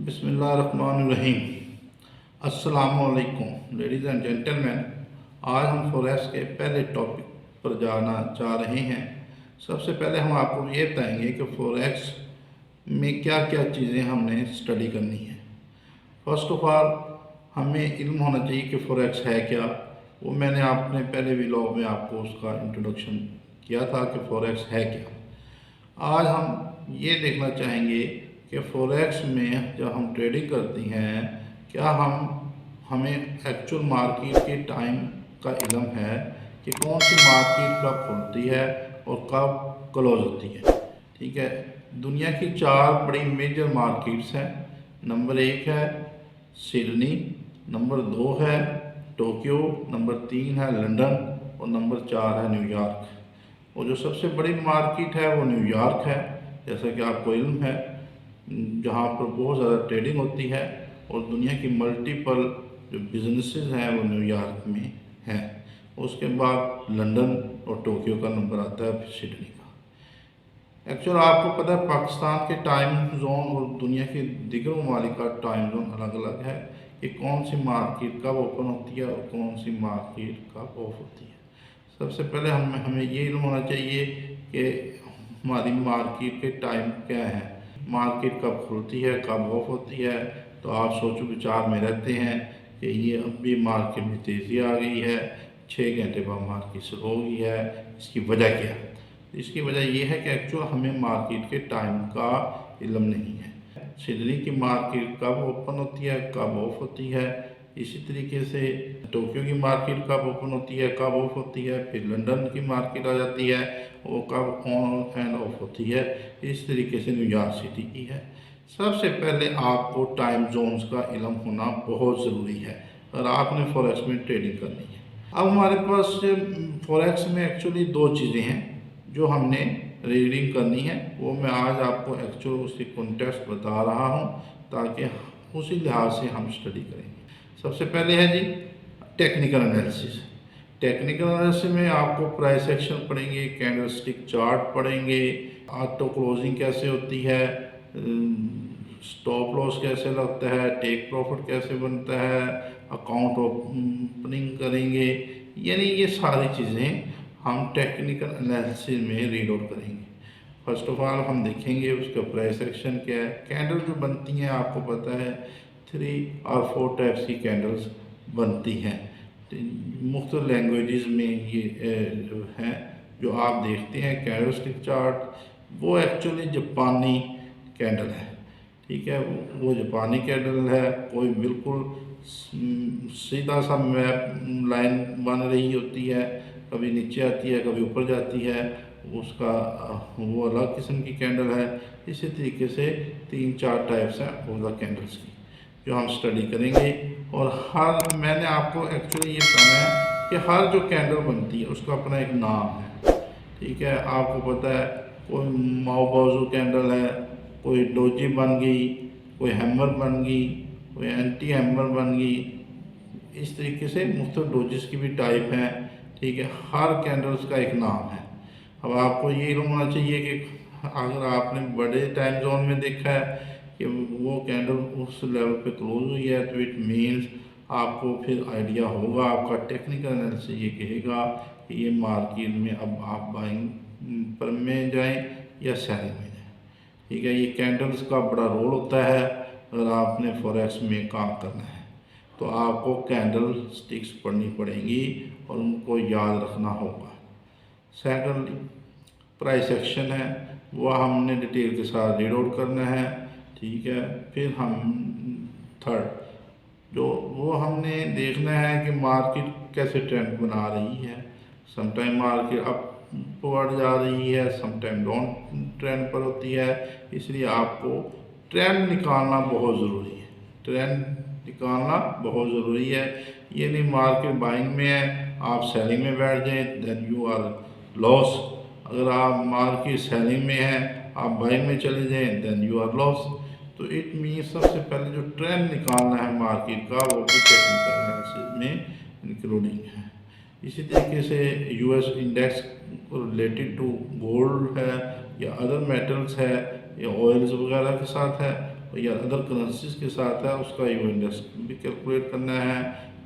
بسم اللہ الرحمن الرحیم۔ السلام علیکم لیڈیز اینڈ جینٹلمین، آج ہم فوریکس کے پہلے ٹاپک پر جانا چاہ رہے ہیں۔ سب سے پہلے ہم آپ کو یہ بتائیں گے کہ فوریکس میں کیا کیا چیزیں ہم نے اسٹڈی کرنی ہیں۔ فرسٹ آف آل ہمیں علم ہونا چاہیے کہ فوریکس ہے کیا۔ وہ میں نے اپنے پہلے ویلاگ میں آپ کو اس کا انٹروڈکشن کیا تھا کہ فوریکس ہے کیا۔ آج ہم یہ دیکھنا چاہیں گے کہ فوریکس میں جب ہم ٹریڈنگ کرتی ہیں کیا ہمیں ایکچول مارکیٹ کے ٹائم کا علم ہے کہ کون سی مارکیٹ کب کھلتی ہے اور کب کلوز ہوتی ہے۔ ٹھیک ہے، دنیا کی 4 بڑی میجر مارکیٹس ہیں۔ نمبر 1 ہے سڈنی، نمبر 2 ہے ٹوکیو، نمبر 3 ہے لنڈن اور نمبر 4 ہے نیو یارک۔ اور جو سب سے بڑی مارکیٹ ہے وہ نیو یارک ہے، جیسا کہ آپ کو علم ہے، جہاں پر بہت زیادہ ٹریڈنگ ہوتی ہے اور دنیا کی ملٹیپل جو بزنسز ہیں وہ نیو یارک میں ہیں۔ اس کے بعد لنڈن اور ٹوکیو کا نمبر آتا ہے، پھر سڈنی کا۔ ایکچوئل آپ کو پتہ ہے پاکستان کے ٹائم زون اور دنیا کے دیگر ممالک کا ٹائم زون الگ الگ ہے کہ کون سی مارکیٹ کب اوپن ہوتی ہے اور کون سی مارکیٹ کب آف ہوتی ہے۔ سب سے پہلے ہمیں یہ علم ہونا چاہیے کہ ہماری مارکیٹ کے ٹائم کیا ہیں، مارکیٹ کب کھلتی ہے کب آف ہوتی ہے۔ تو آپ سوچو بچار میں رہتے ہیں کہ یہ اب بھی مارکیٹ میں تیزی آ گئی ہے، 6 گھنٹے بعد مارکیٹ سے ہو گئی ہے، اس کی وجہ کیا ہے؟ اس کی وجہ یہ ہے کہ ایکچوئل ہمیں مارکیٹ کے ٹائم کا علم نہیں ہے۔ سڈنی کی مارکیٹ کب اوپن ہوتی ہے کب آف ہوتی ہے، اسی طریقے سے ٹوکیو کی مارکیٹ کب اوپن ہوتی ہے کب آف ہوتی ہے، پھر لنڈن کی مارکیٹ آ جاتی ہے وہ کب آن اینڈ آف ہوتی ہے، اس طریقے سے نیو یارک سٹی کی ہے۔ سب سے پہلے آپ کو ٹائم زونز کا علم ہونا بہت ضروری ہے اور آپ نے فوریکس میں ٹریڈنگ کرنی ہے۔ اب ہمارے پاس فوریکس میں ایکچولی 2 چیزیں ہیں جو ہم نے ریڈنگ کرنی ہے، وہ میں آج آپ کو ایکچولی اس کی کنٹیکسٹ بتا رہا ہوں تاکہ اسی لحاظ سے ہم اسٹڈی کریں گے۔ سب سے پہلے ہے جی ٹیکنیکل انالیسس۔ ٹیکنیکل انالیسس میں آپ کو پرائس ایکشن پڑھیں گے، کینڈل سٹک چارٹ پڑھیں گے، آٹو کلوزنگ کیسے ہوتی ہے، سٹاپ لاس کیسے لگتا ہے، ٹیک پروفٹ کیسے بنتا ہے، اکاؤنٹ اوپننگ کریں گے، یعنی یہ ساری چیزیں ہم ٹیکنیکل انالیسس میں ریڈ آؤٹ کریں گے۔ فرسٹ آف آل ہم دیکھیں گے اس کا پرائس ایکشن کیا ہے۔ کینڈل جو بنتی ہیں آپ کو پتہ ہے 3 اور 4 ٹائپس کی کینڈلز بنتی ہیں، مختلف لینگویجز میں یہ جو ہیں جو آپ دیکھتے ہیں کینڈل سٹک چارٹ، وہ ایکچولی جاپانی کینڈل ہے۔ ٹھیک ہے، وہ جاپانی کینڈل ہے، کوئی بالکل سیدھا سا میپ لائن بن رہی ہوتی ہے، کبھی نیچے آتی ہے کبھی اوپر جاتی ہے، اس کا وہ الگ قسم کی کینڈل ہے۔ اسی طریقے سے 3-4 ٹائپس ہیں اولا کینڈلز کی جو ہم اسٹڈی کریں گے۔ اور میں نے آپ کو ایکچولی یہ بتانا ہے کہ ہر جو کینڈل بنتی ہے اس کا اپنا ایک نام ہے۔ ٹھیک ہے، آپ کو پتہ ہے کوئی ماؤ بازو کینڈل ہے، کوئی ڈوجی بن گئی، کوئی ہیمر بن گئی، کوئی اینٹی ہیمر بن گئی، اس طریقے سے مختلف ڈوجز کی بھی ٹائپ ہیں۔ ٹھیک ہے، ہر کینڈلز کا ایک نام ہے۔ اب آپ کو یہ علم ہونا چاہیے کہ اگر آپ نے بڑے ٹائم زون میں دیکھا ہے کہ وہ کینڈل اس لیول پہ کلوز ہوئی ہے تو اٹ مینز آپ کو پھر آئیڈیا ہوگا، آپ کا ٹیکنیکل انالیسس یہ کہے گا کہ یہ مارکیٹ میں اب آپ بائنگ پر میں جائیں یا سیلنگ میں جائیں۔ ٹھیک ہے، یہ کینڈلز کا بڑا رول ہوتا ہے اگر آپ نے فوریکس میں کام کرنا ہے تو آپ کو کینڈل سٹکس پڑھنی پڑیں گی اور ان کو یاد رکھنا ہوگا۔ سیکنڈلی پرائس ایکشن ہے، وہ ہم نے ڈیٹیل کے ساتھ ریڈ آؤٹ کرنا ہے۔ ٹھیک ہے، پھر ہم تھرڈ جو وہ ہم نے دیکھنا ہے کہ مارکیٹ کیسے ٹرینڈ بنا رہی ہے۔ سم ٹائم مارکیٹ اپ ورڈ جا رہی ہے، سم ٹائم ڈاؤن ٹرینڈ پر ہوتی ہے، اس لیے آپ کو ٹرینڈ نکالنا بہت ضروری ہے۔ ٹرینڈ نکالنا بہت ضروری ہے، یہ نہیں مارکیٹ بائنگ میں ہے آپ سیلنگ میں بیٹھ جائیں دین یو آر لاس۔ اگر آپ مارکیٹ سیلنگ میں ہیں آپ بائنگ میں چلے جائیں دین یو آر لاس۔ تو اٹ مینس سب سے پہلے جو ٹرینڈ نکالنا ہے مارکیٹ کا وہ بھی ٹیکنیکل انالیسس میں انکلوڈنگ ہے۔ اسی طریقے سے U S index related to gold ہے یا ادر میٹلز ہے یا آئلز وغیرہ کے ساتھ ہے، یا ادر کرنسیز کے ساتھ ہے اس کا ایو انڈیکس بھی کیلکولیٹ کرنا ہے،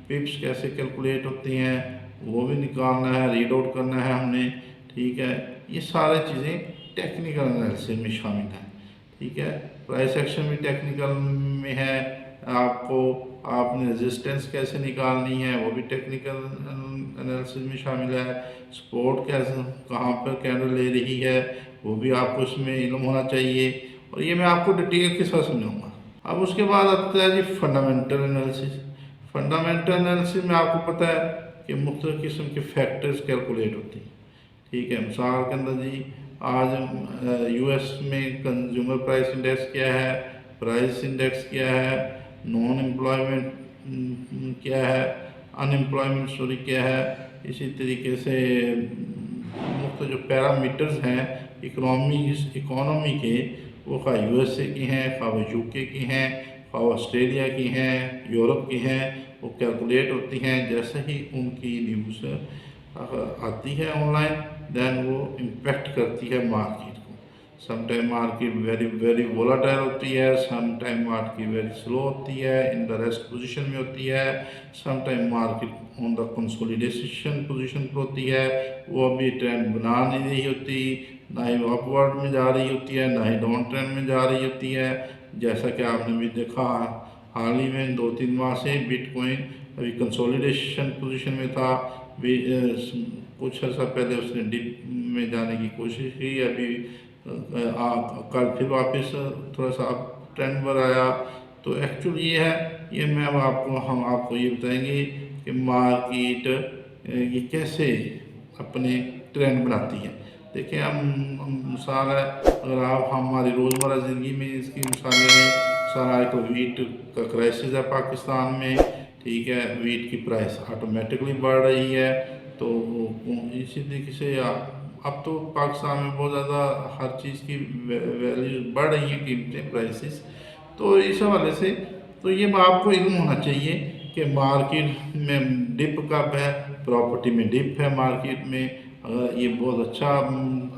پپس کیسے کیلکولیٹ ہوتی ہیں وہ بھی نکالنا ہے، ریڈ آؤٹ کرنا ہے ہم نے، ٹھیک ہے۔ یہ سارے چیزیں ٹیکنیکل انالیسس میں شامل ہیں، ٹھیک ہے۔ پرائس ایکشن بھی ٹیکنیکل میں ہے، آپ نے ریزسٹنس کیسے نکالنی ہے وہ بھی ٹیکنیکل انالیسس میں شامل ہے، سپورٹ کیسے کہاں پر کینڈل لے رہی ہے وہ بھی آپ کو اس میں علم ہونا چاہیے، اور یہ میں آپ کو ڈیٹیل کے ساتھ سمجھاؤں گا۔ اب اس کے بعد آتا ہے جی فنڈامنٹل انالیسس۔ فنڈامنٹل انالیسس میں آپ کو پتہ ہے کہ مختلف قسم کے فیکٹرز کیلکولیٹ ہوتے ہیں، ٹھیک ہے۔ مثال کے اندر جی آج یو ایس میں کنزیومر پرائس انڈیکس کیا ہے، پرائس انڈیکس کیا ہے، نان امپلائمنٹ کیا ہے، ان امپلائمنٹ کیا ہے، اسی طریقے سے مختلف جو پیرامیٹرز ہیں اکانومی کے، وہ خواہ یو ایس اے کی ہیں، خواہ وہ یو کے کی ہیں، خواہ آسٹریلیا کی ہیں، یورپ کی ہیں، وہ کیلکولیٹ ہوتی ہیں۔ جیسے ہی ان کی نیوز آتی ہے آن لائن دین وہ امپیکٹ کرتی ہے مارکیٹ کو۔ Some time market very volatile ہوتی ہے، some time market very slow ہوتی ہے، ان دا ریسٹ پوزیشن میں ہوتی ہے، some time market on the consolidation position پر ہوتی ہے، وہ ابھی ٹرینڈ بنا نہیں رہی ہوتی، نہ ہی وہ اپ ورڈ میں جا رہی ہوتی ہے، نہ ہی ڈاؤن ٹرینڈ میں جا رہی ہوتی ہے۔ جیسا کہ آپ نے بھی دیکھا حال ہی میں 2-3 ماہ سے بٹ کوائن ابھی کنسولیڈیشن پوزیشن میں تھا، کچھ عرصہ پہلے اس نے ڈپ میں جانے کی کوشش کی، ابھی کل پھر واپس تھوڑا سا اپ ٹرینڈ پر آیا۔ تو ایکچولی یہ ہے، یہ میں ہم آپ کو یہ بتائیں گے کہ مارکیٹ یہ کیسے اپنے ٹرینڈ بناتی ہے۔ دیکھیں مثال ہے، اگر آپ ہماری روزمرہ زندگی میں اس کی مثالیں ہیں، مثال تو ویٹ کا کرائسس ہے پاکستان میں، ٹھیک ہے، ویٹ کی پرائس آٹومیٹکلی بڑھ رہی ہے، تو اسی طریقے سے اب تو پاکستان میں بہت زیادہ ہر چیز کی ویلیو بڑھ رہی ہیں، قیمتیں پرائسز، تو اس حوالے سے تو یہ آپ کو علم ہونا چاہیے کہ مارکیٹ میں ڈپ کب ہے، پراپرٹی میں ڈپ ہے مارکیٹ میں، یہ بہت اچھا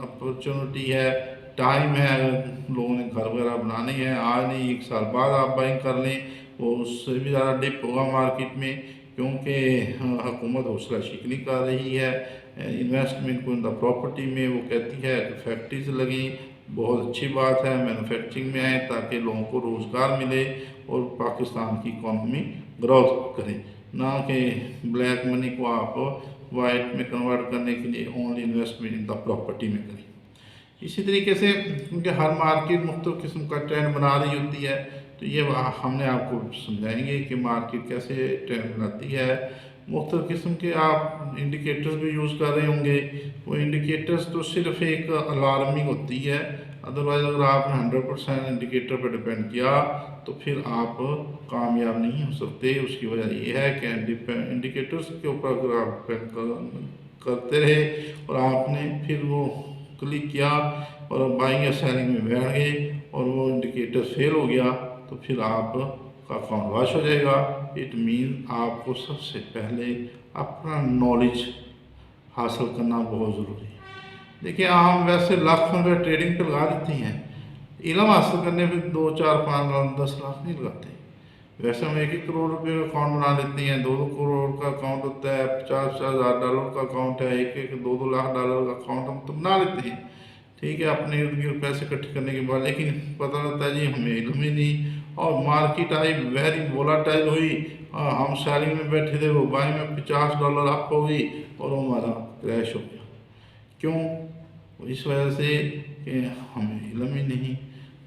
اپرچونٹی ہے، ٹائم ہے، اگر لوگوں نے گھر وغیرہ بنانے ہیں آج نہیں 1 سال بعد آپ بائنگ کر لیں، وہ اس سے بھی زیادہ ڈپ ہوگا مارکیٹ میں، کیونکہ حکومت حوصلہ شکنی کر رہی ہے انویسٹمنٹ کو ان دا پراپرٹی میں۔ وہ کہتی ہے کہ فیکٹریز لگیں، بہت اچھی بات ہے، مینوفیکچرنگ میں آئیں تاکہ لوگوں کو روزگار ملے اور پاکستان کی اکانومی گروتھ کرے، نہ کہ بلیک منی کو آپ وائٹ میں کنورٹ کرنے کے لیے only investment in the property میں کریں۔ اسی طریقے سے کیونکہ ہر مارکیٹ مختلف قسم کا ٹرینڈ بنا رہی ہوتی ہے، تو یہ ہم نے آپ کو سمجھائیں گے کہ مارکیٹ کیسے ٹرینڈ بناتی ہے۔ مختلف قسم کے آپ انڈیکیٹرز بھی یوز کر رہے ہوں گے، وہ انڈیکیٹرز تو صرف ایک الارمنگ ہوتی ہے، ادروائز اگر آپ نے 100% انڈیکیٹر پر ڈیپینڈ کیا تو پھر آپ کامیاب نہیں ہو سکتے۔ اس کی وجہ یہ ہے کہ انڈیکیٹرز کے اوپر اگر آپ ڈیپینڈ کرتے رہے اور آپ نے پھر وہ کلک کیا اور بائنگ یا سیلنگ میں بیٹھ گئے اور وہ انڈیکیٹر فیل ہو گیا تو پھر آپ کا اکاؤنٹ واش ہو جائے گا۔ اٹ مین آپ کو سب سے پہلے اپنا نالج حاصل کرنا بہت ضروری ہے۔ دیکھیں ہم ویسے لاکھوں روپے ٹریڈنگ پہ لگا دیتے ہیں، علم حاصل کرنے پہ 2 4 5 لاکھ 10 لاکھ نہیں لگاتے۔ ویسے ہم 1 کروڑ روپے کا اکاؤنٹ بنا لیتے ہیں، 2 کروڑ کا اکاؤنٹ ہوتا ہے، 50 ہزار ڈالر کا اکاؤنٹ ہے، 2 لاکھ ڈالر کا اکاؤنٹ ہم تو بنا لیتے ہیں، ٹھیک ہے، اپنے ارد گرد پیسے اکٹھے کرنے کے بعد، لیکن پتہ لگتا ہے جی ہمیں علم ہی نہیں، اور مارکیٹ آئی ویری وولٹائل ہوئی، ہم سیلنگ میں بیٹھے تھے، وہ بائنگ میں $50 اپ ہو گئی اور وہ ہمارا کریش ہو گیا۔ کیوں؟ اس وجہ سے کہ ہمیں علم ہی نہیں،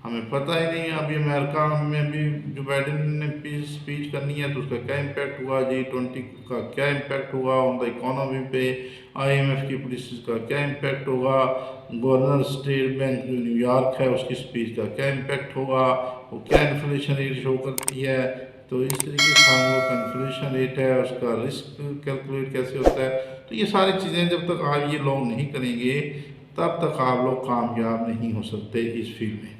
ہمیں پتہ ہی نہیں۔ ابھی امریکہ میں بھی جو بائیڈن نے اسپیچ کرنی ہے تو اس کا کیا امپیکٹ ہوا، G20 کا کیا امپیکٹ ہوا آن دا اکانومی پہ، IMF کی پالیسیز کا کیا امپیکٹ ہوگا، گورنر اسٹیٹ بینک جو نیو یارک ہے اس کی اسپیچ کا کیا امپیکٹ ہوگا، وہ کیا انفلیشن ریٹ شو کرتی ہے، تو اس طریقے سے وہ کا انفلیشن ریٹ ہے، اس کا رسک کیلکولیٹ کیسے ہوتا ہے۔ تو یہ ساری چیزیں جب تک آپ یہ لوگ نہیں کریں گے تب تک آپ لوگ کامیاب نہیں ہو سکتے اس فیلڈ میں۔